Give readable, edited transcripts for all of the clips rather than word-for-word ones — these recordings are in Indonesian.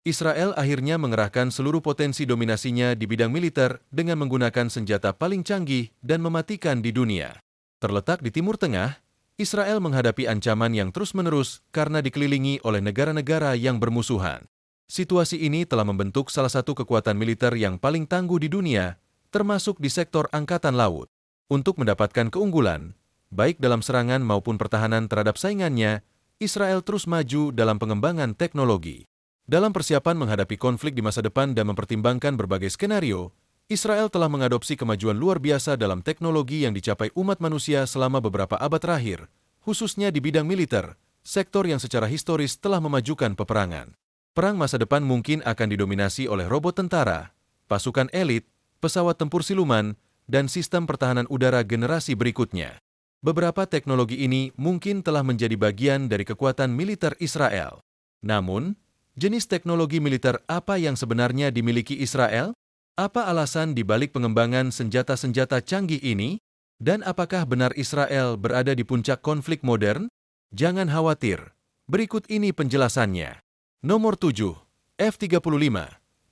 Israel akhirnya mengerahkan seluruh potensi dominasinya di bidang militer dengan menggunakan senjata paling canggih dan mematikan di dunia. Terletak di Timur Tengah, Israel menghadapi ancaman yang terus-menerus karena dikelilingi oleh negara-negara yang bermusuhan. Situasi ini telah membentuk salah satu kekuatan militer yang paling tangguh di dunia, termasuk di sektor angkatan laut. Untuk mendapatkan keunggulan, baik dalam serangan maupun pertahanan terhadap saingannya, Israel terus maju dalam pengembangan teknologi. Dalam persiapan menghadapi konflik di masa depan dan mempertimbangkan berbagai skenario, Israel telah mengadopsi kemajuan luar biasa dalam teknologi yang dicapai umat manusia selama beberapa abad terakhir, khususnya di bidang militer, sektor yang secara historis telah memajukan peperangan. Perang masa depan mungkin akan didominasi oleh robot tentara, pasukan elit, pesawat tempur siluman, dan sistem pertahanan udara generasi berikutnya. Beberapa teknologi ini mungkin telah menjadi bagian dari kekuatan militer Israel. Namun, jenis teknologi militer apa yang sebenarnya dimiliki Israel? Apa alasan dibalik pengembangan senjata-senjata canggih ini? Dan apakah benar Israel berada di puncak konflik modern? Jangan khawatir, berikut ini penjelasannya. Nomor 7. F-35,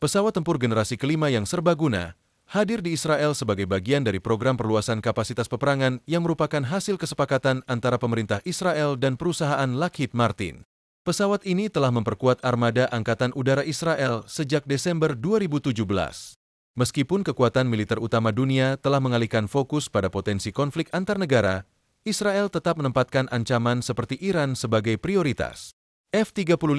pesawat tempur generasi kelima yang serbaguna, hadir di Israel sebagai bagian dari program perluasan kapasitas peperangan yang merupakan hasil kesepakatan antara pemerintah Israel dan perusahaan Lockheed Martin. Pesawat ini telah memperkuat armada Angkatan Udara Israel sejak Desember 2017. Meskipun kekuatan militer utama dunia telah mengalihkan fokus pada potensi konflik antar negara, Israel tetap menempatkan ancaman seperti Iran sebagai prioritas. F-35,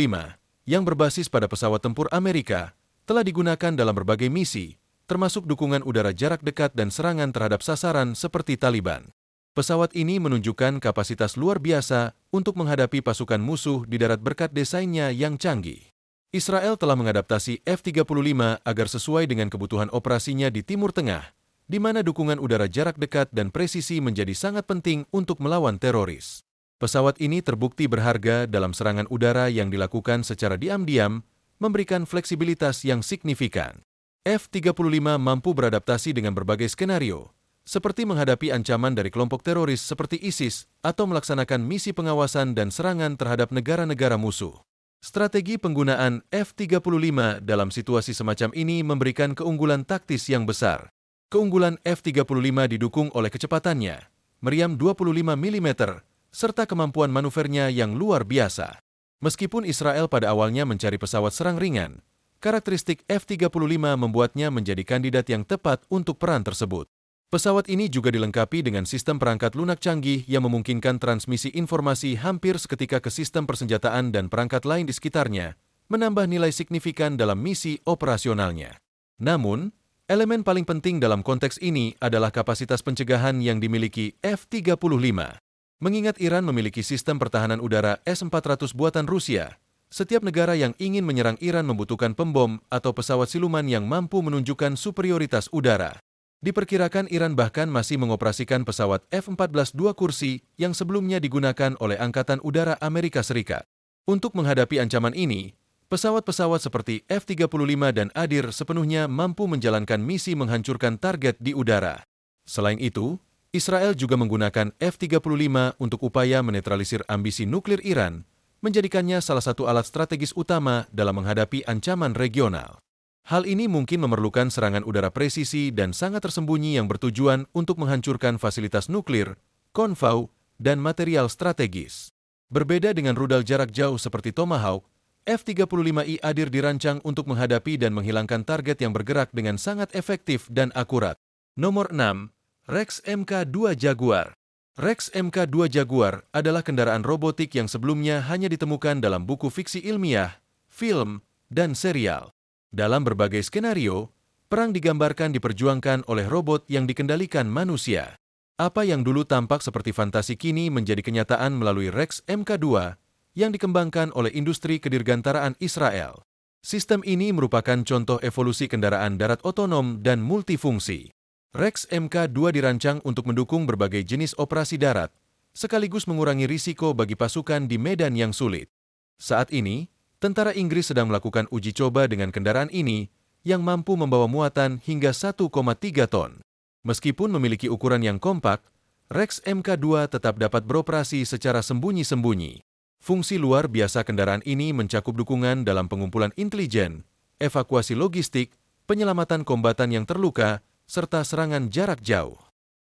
yang berbasis pada pesawat tempur Amerika, telah digunakan dalam berbagai misi, termasuk dukungan udara jarak dekat dan serangan terhadap sasaran seperti Taliban. Pesawat ini menunjukkan kapasitas luar biasa untuk menghadapi pasukan musuh di darat berkat desainnya yang canggih. Israel telah mengadaptasi F-35 agar sesuai dengan kebutuhan operasinya di Timur Tengah, di mana dukungan udara jarak dekat dan presisi menjadi sangat penting untuk melawan teroris. Pesawat ini terbukti berharga dalam serangan udara yang dilakukan secara diam-diam, memberikan fleksibilitas yang signifikan. F-35 mampu beradaptasi dengan berbagai skenario, seperti menghadapi ancaman dari kelompok teroris seperti ISIS atau melaksanakan misi pengawasan dan serangan terhadap negara-negara musuh. Strategi penggunaan F-35 dalam situasi semacam ini memberikan keunggulan taktis yang besar. Keunggulan F-35 didukung oleh kecepatannya, meriam 25 mm, serta kemampuan manuvernya yang luar biasa. Meskipun Israel pada awalnya mencari pesawat serang ringan, karakteristik F-35 membuatnya menjadi kandidat yang tepat untuk peran tersebut. Pesawat ini juga dilengkapi dengan sistem perangkat lunak canggih yang memungkinkan transmisi informasi hampir seketika ke sistem persenjataan dan perangkat lain di sekitarnya, menambah nilai signifikan dalam misi operasionalnya. Namun, elemen paling penting dalam konteks ini adalah kapasitas pencegahan yang dimiliki F-35. Mengingat Iran memiliki sistem pertahanan udara S-400 buatan Rusia, setiap negara yang ingin menyerang Iran membutuhkan pembom atau pesawat siluman yang mampu menunjukkan superioritas udara. Diperkirakan Iran bahkan masih mengoperasikan pesawat F-14 dua kursi yang sebelumnya digunakan oleh Angkatan Udara Amerika Serikat. Untuk menghadapi ancaman ini, pesawat-pesawat seperti F-35 dan Adir sepenuhnya mampu menjalankan misi menghancurkan target di udara. Selain itu, Israel juga menggunakan F-35 untuk upaya menetralisir ambisi nuklir Iran, menjadikannya salah satu alat strategis utama dalam menghadapi ancaman regional. Hal ini mungkin memerlukan serangan udara presisi dan sangat tersembunyi yang bertujuan untuk menghancurkan fasilitas nuklir, konvoi, dan material strategis. Berbeda dengan rudal jarak jauh seperti Tomahawk, F-35I Adir dirancang untuk menghadapi dan menghilangkan target yang bergerak dengan sangat efektif dan akurat. Nomor 6. Rex Mk2 Jaguar. Rex Mk2 Jaguar adalah kendaraan robotik yang sebelumnya hanya ditemukan dalam buku fiksi ilmiah, film, dan serial. Dalam berbagai skenario, perang digambarkan diperjuangkan oleh robot yang dikendalikan manusia. Apa yang dulu tampak seperti fantasi kini menjadi kenyataan melalui Rex Mk2 yang dikembangkan oleh industri kedirgantaraan Israel. Sistem ini merupakan contoh evolusi kendaraan darat otonom dan multifungsi. Rex Mk2 dirancang untuk mendukung berbagai jenis operasi darat, sekaligus mengurangi risiko bagi pasukan di medan yang sulit. Saat ini, tentara Inggris sedang melakukan uji coba dengan kendaraan ini yang mampu membawa muatan hingga 1,3 ton. Meskipun memiliki ukuran yang kompak, Rex Mk2 tetap dapat beroperasi secara sembunyi-sembunyi. Fungsi luar biasa kendaraan ini mencakup dukungan dalam pengumpulan intelijen, evakuasi logistik, penyelamatan kombatan yang terluka, serta serangan jarak jauh.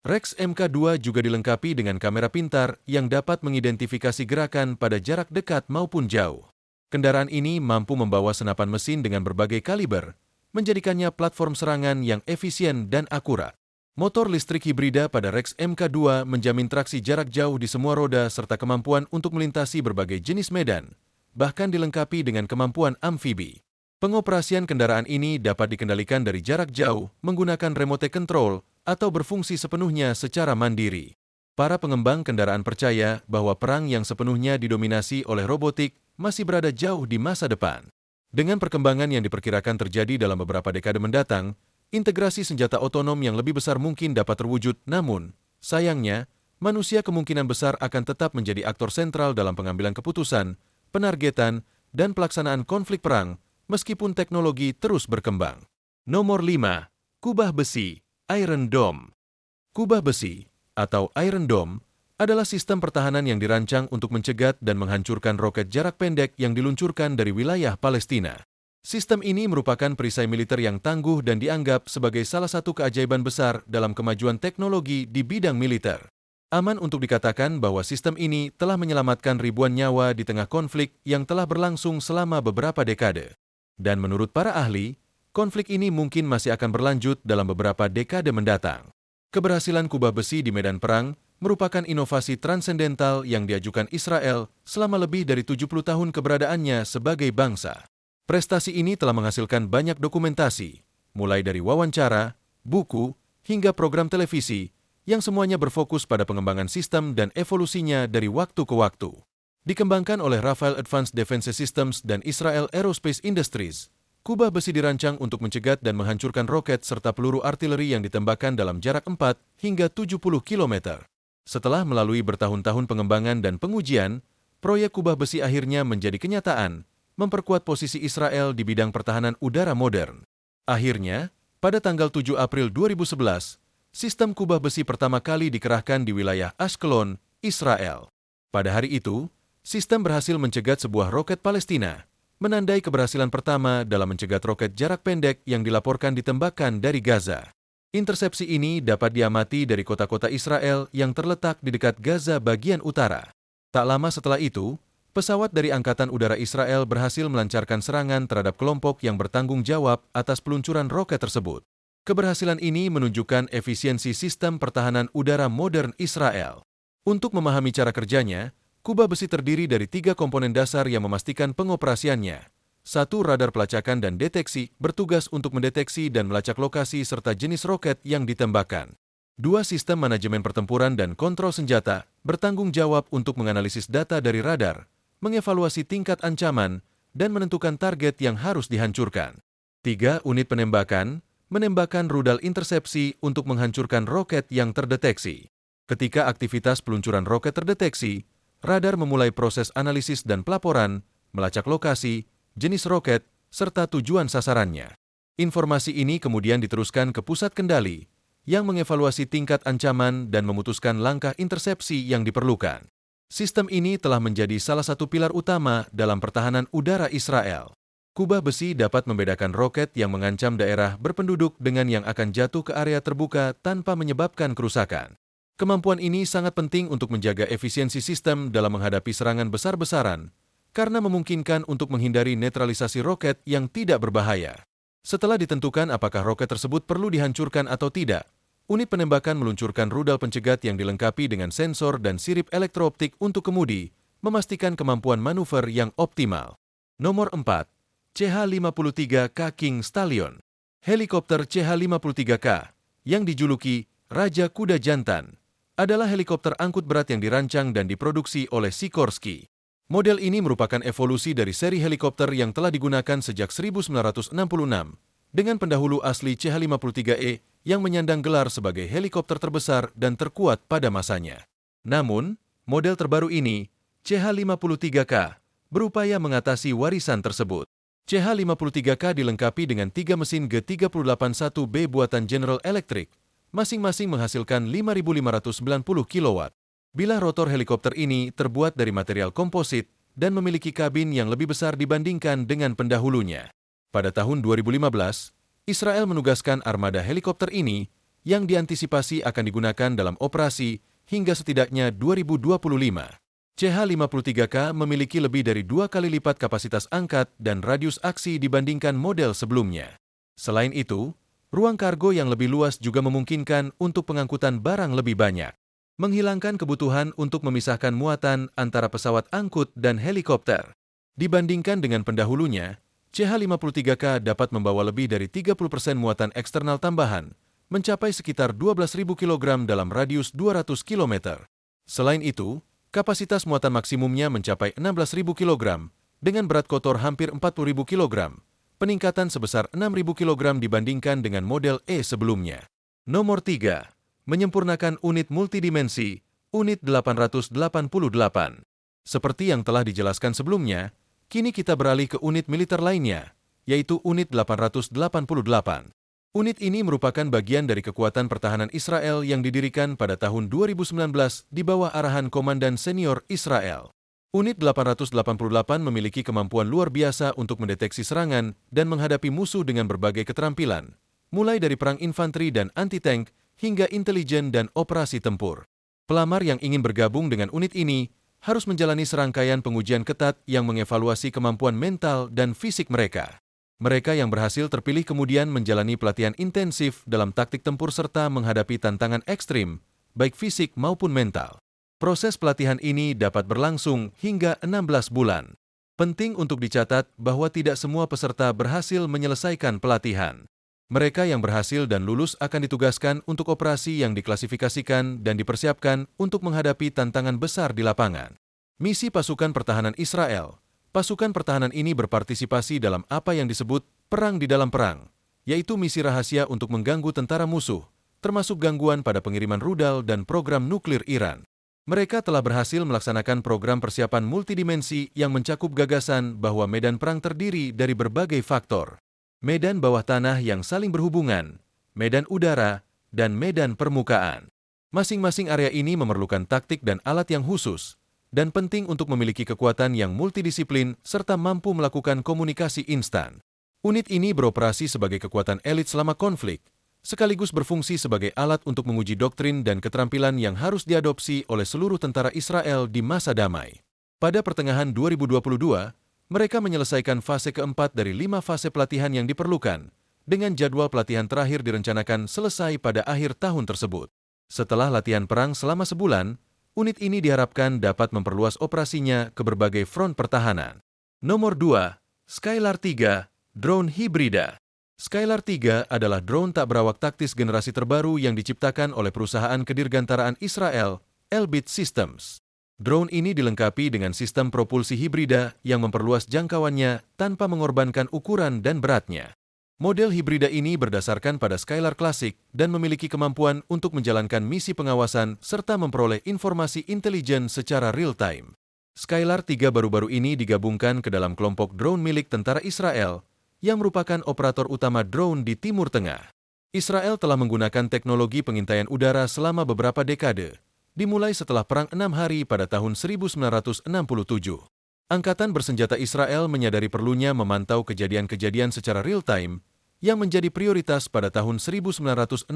Rex MK2 juga dilengkapi dengan kamera pintar yang dapat mengidentifikasi gerakan pada jarak dekat maupun jauh. Kendaraan ini mampu membawa senapan mesin dengan berbagai kaliber, menjadikannya platform serangan yang efisien dan akurat. Motor listrik hibrida pada Rex MK2 menjamin traksi jarak jauh di semua roda serta kemampuan untuk melintasi berbagai jenis medan, bahkan dilengkapi dengan kemampuan amfibi. Pengoperasian kendaraan ini dapat dikendalikan dari jarak jauh menggunakan remote control atau berfungsi sepenuhnya secara mandiri. Para pengembang kendaraan percaya bahwa perang yang sepenuhnya didominasi oleh robotik masih berada jauh di masa depan. Dengan perkembangan yang diperkirakan terjadi dalam beberapa dekade mendatang, integrasi senjata otonom yang lebih besar mungkin dapat terwujud, namun, sayangnya, manusia kemungkinan besar akan tetap menjadi aktor sentral dalam pengambilan keputusan, penargetan, dan pelaksanaan konflik perang, meskipun teknologi terus berkembang. Nomor 5. Kubah besi, Iron Dome. Kubah besi, atau Iron Dome, adalah sistem pertahanan yang dirancang untuk mencegat dan menghancurkan roket jarak pendek yang diluncurkan dari wilayah Palestina. Sistem ini merupakan perisai militer yang tangguh dan dianggap sebagai salah satu keajaiban besar dalam kemajuan teknologi di bidang militer. Aman untuk dikatakan bahwa sistem ini telah menyelamatkan ribuan nyawa di tengah konflik yang telah berlangsung selama beberapa dekade. Dan menurut para ahli, konflik ini mungkin masih akan berlanjut dalam beberapa dekade mendatang. Keberhasilan kubah besi di medan perang merupakan inovasi transendental yang diajukan Israel selama lebih dari 70 tahun keberadaannya sebagai bangsa. Prestasi ini telah menghasilkan banyak dokumentasi, mulai dari wawancara, buku, hingga program televisi, yang semuanya berfokus pada pengembangan sistem dan evolusinya dari waktu ke waktu. Dikembangkan oleh Rafael Advanced Defense Systems dan Israel Aerospace Industries, kubah besi dirancang untuk mencegat dan menghancurkan roket serta peluru artileri yang ditembakkan dalam jarak 4 hingga 70 km. Setelah melalui bertahun-tahun pengembangan dan pengujian, proyek kubah besi akhirnya menjadi kenyataan, memperkuat posisi Israel di bidang pertahanan udara modern. Akhirnya, pada tanggal 7 April 2011, sistem kubah besi pertama kali dikerahkan di wilayah Ashkelon, Israel. Pada hari itu, sistem berhasil mencegat sebuah roket Palestina, menandai keberhasilan pertama dalam mencegat roket jarak pendek yang dilaporkan ditembakkan dari Gaza. Intersepsi ini dapat diamati dari kota-kota Israel yang terletak di dekat Gaza bagian utara. Tak lama setelah itu, pesawat dari Angkatan Udara Israel berhasil melancarkan serangan terhadap kelompok yang bertanggung jawab atas peluncuran roket tersebut. Keberhasilan ini menunjukkan efisiensi sistem pertahanan udara modern Israel. Untuk memahami cara kerjanya, kubah besi terdiri dari 3 komponen dasar yang memastikan pengoperasiannya. 1. Radar pelacakan dan deteksi bertugas untuk mendeteksi dan melacak lokasi serta jenis roket yang ditembakkan. 2. Sistem manajemen pertempuran dan kontrol senjata bertanggung jawab untuk menganalisis data dari radar, mengevaluasi tingkat ancaman, dan menentukan target yang harus dihancurkan. 3. Unit penembakan, menembakkan rudal intersepsi untuk menghancurkan roket yang terdeteksi. Ketika aktivitas peluncuran roket terdeteksi, radar memulai proses analisis dan pelaporan, melacak lokasi, jenis roket, serta tujuan sasarannya. Informasi ini kemudian diteruskan ke pusat kendali, yang mengevaluasi tingkat ancaman dan memutuskan langkah intersepsi yang diperlukan. Sistem ini telah menjadi salah satu pilar utama dalam pertahanan udara Israel. Kubah besi dapat membedakan roket yang mengancam daerah berpenduduk dengan yang akan jatuh ke area terbuka tanpa menyebabkan kerusakan. Kemampuan ini sangat penting untuk menjaga efisiensi sistem dalam menghadapi serangan besar-besaran, karena memungkinkan untuk menghindari netralisasi roket yang tidak berbahaya. Setelah ditentukan apakah roket tersebut perlu dihancurkan atau tidak, unit penembakan meluncurkan rudal pencegat yang dilengkapi dengan sensor dan sirip elektrooptik untuk kemudi, memastikan kemampuan manuver yang optimal. Nomor 4. CH-53K King Stallion. Helikopter CH-53K, yang dijuluki Raja Kuda Jantan, adalah helikopter angkut berat yang dirancang dan diproduksi oleh Sikorsky. Model ini merupakan evolusi dari seri helikopter yang telah digunakan sejak 1966, dengan pendahulu asli CH-53E yang menyandang gelar sebagai helikopter terbesar dan terkuat pada masanya. Namun, model terbaru ini, CH-53K, berupaya mengatasi warisan tersebut. CH-53K dilengkapi dengan 3 mesin G381B buatan General Electric, masing-masing menghasilkan 5.590 kW. Bilah rotor helikopter ini terbuat dari material komposit dan memiliki kabin yang lebih besar dibandingkan dengan pendahulunya. Pada tahun 2015, Israel menugaskan armada helikopter ini yang diantisipasi akan digunakan dalam operasi hingga setidaknya 2025. CH-53K memiliki lebih dari 2 kali lipat kapasitas angkat dan radius aksi dibandingkan model sebelumnya. Selain itu, ruang kargo yang lebih luas juga memungkinkan untuk pengangkutan barang lebih banyak, menghilangkan kebutuhan untuk memisahkan muatan antara pesawat angkut dan helikopter. Dibandingkan dengan pendahulunya, CH-53K dapat membawa lebih dari 30% muatan eksternal tambahan, mencapai sekitar 12.000 kg dalam radius 200 km. Selain itu, kapasitas muatan maksimumnya mencapai 16.000 kg, dengan berat kotor hampir 40.000 kg, peningkatan sebesar 6.000 kg dibandingkan dengan model E sebelumnya. Nomor 3. Menyempurnakan unit multidimensi, unit 888. Seperti yang telah dijelaskan sebelumnya, kini kita beralih ke unit militer lainnya, yaitu unit 888. Unit ini merupakan bagian dari kekuatan pertahanan Israel yang didirikan pada tahun 2019 di bawah arahan Komandan Senior Israel. Unit 888 memiliki kemampuan luar biasa untuk mendeteksi serangan dan menghadapi musuh dengan berbagai keterampilan, mulai dari perang infanteri dan anti-tank hingga intelijen dan operasi tempur. Pelamar yang ingin bergabung dengan unit ini harus menjalani serangkaian pengujian ketat yang mengevaluasi kemampuan mental dan fisik mereka. Mereka yang berhasil terpilih kemudian menjalani pelatihan intensif dalam taktik tempur serta menghadapi tantangan ekstrim, baik fisik maupun mental. Proses pelatihan ini dapat berlangsung hingga 16 bulan. Penting untuk dicatat bahwa tidak semua peserta berhasil menyelesaikan pelatihan. Mereka yang berhasil dan lulus akan ditugaskan untuk operasi yang diklasifikasikan dan dipersiapkan untuk menghadapi tantangan besar di lapangan. Misi pasukan pertahanan Israel. Pasukan pertahanan ini berpartisipasi dalam apa yang disebut perang di dalam perang, yaitu misi rahasia untuk mengganggu tentara musuh, termasuk gangguan pada pengiriman rudal dan program nuklir Iran. Mereka telah berhasil melaksanakan program persiapan multidimensi yang mencakup gagasan bahwa medan perang terdiri dari berbagai faktor. Medan bawah tanah yang saling berhubungan, medan udara, dan medan permukaan. Masing-masing area ini memerlukan taktik dan alat yang khusus, dan penting untuk memiliki kekuatan yang multidisiplin serta mampu melakukan komunikasi instan. Unit ini beroperasi sebagai kekuatan elit selama konflik, sekaligus berfungsi sebagai alat untuk menguji doktrin dan keterampilan yang harus diadopsi oleh seluruh tentara Israel di masa damai. Pada pertengahan 2022, mereka menyelesaikan fase keempat dari 5 fase pelatihan yang diperlukan, dengan jadwal pelatihan terakhir direncanakan selesai pada akhir tahun tersebut. Setelah latihan perang selama sebulan, unit ini diharapkan dapat memperluas operasinya ke berbagai front pertahanan. Nomor 2. Skylar 3, drone hibrida. Skylar 3 adalah drone tak berawak taktis generasi terbaru yang diciptakan oleh perusahaan kedirgantaraan Israel, Elbit Systems. Drone ini dilengkapi dengan sistem propulsi hibrida yang memperluas jangkauannya tanpa mengorbankan ukuran dan beratnya. Model hibrida ini berdasarkan pada Skylar klasik dan memiliki kemampuan untuk menjalankan misi pengawasan serta memperoleh informasi intelijen secara real-time. Skylar 3 baru-baru ini digabungkan ke dalam kelompok drone milik tentara Israel yang merupakan operator utama drone di Timur Tengah. Israel telah menggunakan teknologi pengintaian udara selama beberapa dekade, dimulai setelah Perang 6 Hari pada tahun 1967. Angkatan bersenjata Israel menyadari perlunya memantau kejadian-kejadian secara real-time yang menjadi prioritas pada tahun 1969.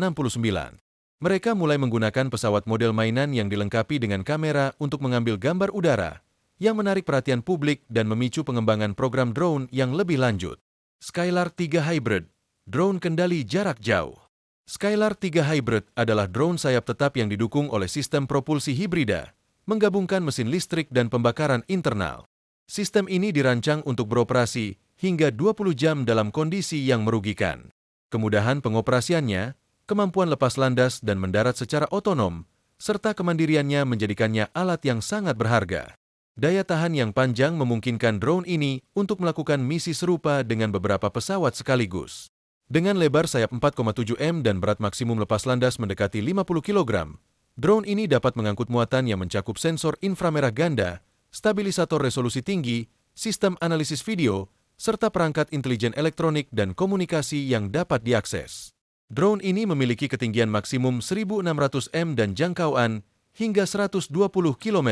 Mereka mulai menggunakan pesawat model mainan yang dilengkapi dengan kamera untuk mengambil gambar udara, yang menarik perhatian publik dan memicu pengembangan program drone yang lebih lanjut. Skylar 3 Hybrid, drone kendali jarak jauh. Skylar 3 Hybrid adalah drone sayap tetap yang didukung oleh sistem propulsi hibrida, menggabungkan mesin listrik dan pembakaran internal. Sistem ini dirancang untuk beroperasi hingga 20 jam dalam kondisi yang merugikan. Kemudahan pengoperasiannya, kemampuan lepas landas dan mendarat secara otonom, serta kemandiriannya menjadikannya alat yang sangat berharga. Daya tahan yang panjang memungkinkan drone ini untuk melakukan misi serupa dengan beberapa pesawat sekaligus. Dengan lebar sayap 4,7 m dan berat maksimum lepas landas mendekati 50 kg, drone ini dapat mengangkut muatan yang mencakup sensor inframerah ganda, stabilisator resolusi tinggi, sistem analisis video, serta perangkat intelijen elektronik dan komunikasi yang dapat diakses. Drone ini memiliki ketinggian maksimum 1.600 m dan jangkauan hingga 120 km.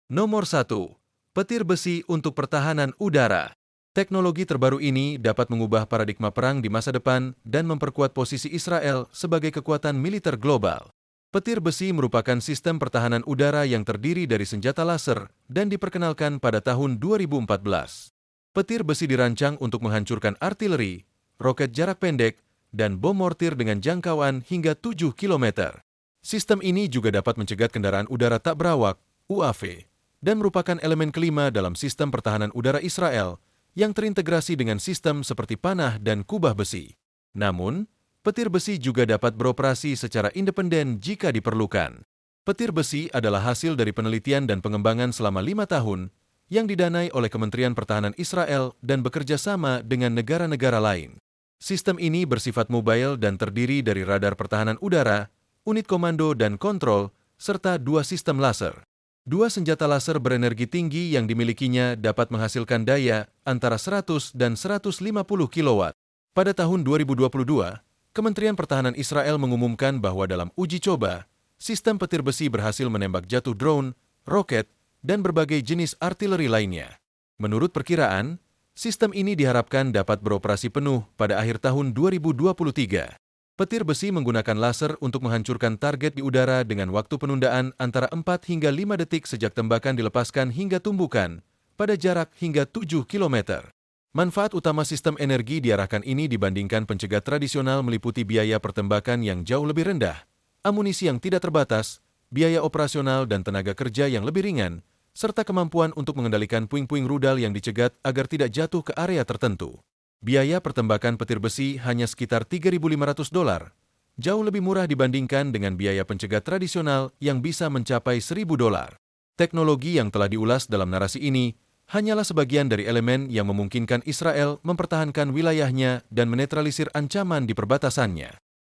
Nomor 1. Petir besi untuk pertahanan udara. Teknologi terbaru ini dapat mengubah paradigma perang di masa depan dan memperkuat posisi Israel sebagai kekuatan militer global. Petir besi merupakan sistem pertahanan udara yang terdiri dari senjata laser dan diperkenalkan pada tahun 2014. Petir besi dirancang untuk menghancurkan artileri, roket jarak pendek, dan bom mortir dengan jangkauan hingga 7 km. Sistem ini juga dapat mencegat kendaraan udara tak berawak, UAV, dan merupakan elemen kelima dalam sistem pertahanan udara Israel yang terintegrasi dengan sistem seperti panah dan kubah besi. Namun, petir besi juga dapat beroperasi secara independen jika diperlukan. Petir besi adalah hasil dari penelitian dan pengembangan selama 5 tahun yang didanai oleh Kementerian Pertahanan Israel dan bekerja sama dengan negara-negara lain. Sistem ini bersifat mobile dan terdiri dari radar pertahanan udara, unit komando dan kontrol, serta 2 sistem laser. 2 senjata laser berenergi tinggi yang dimilikinya dapat menghasilkan daya antara 100 dan 150 kW. Pada tahun 2022, Kementerian Pertahanan Israel mengumumkan bahwa dalam uji coba, sistem petir besi berhasil menembak jatuh drone, roket, dan berbagai jenis artileri lainnya. Menurut perkiraan, sistem ini diharapkan dapat beroperasi penuh pada akhir tahun 2023. Petir besi menggunakan laser untuk menghancurkan target di udara dengan waktu penundaan antara 4 hingga 5 detik sejak tembakan dilepaskan hingga tumbukan, pada jarak hingga 7 km. Manfaat utama sistem energi diarahkan ini dibandingkan pencegat tradisional meliputi biaya pertembakan yang jauh lebih rendah, amunisi yang tidak terbatas, biaya operasional dan tenaga kerja yang lebih ringan, serta kemampuan untuk mengendalikan puing-puing rudal yang dicegat agar tidak jatuh ke area tertentu. Biaya pertembakan petir besi hanya sekitar $3.500, jauh lebih murah dibandingkan dengan biaya pencegat tradisional yang bisa mencapai $1.000. Teknologi yang telah diulas dalam narasi ini hanyalah sebagian dari elemen yang memungkinkan Israel mempertahankan wilayahnya dan menetralisir ancaman di perbatasannya.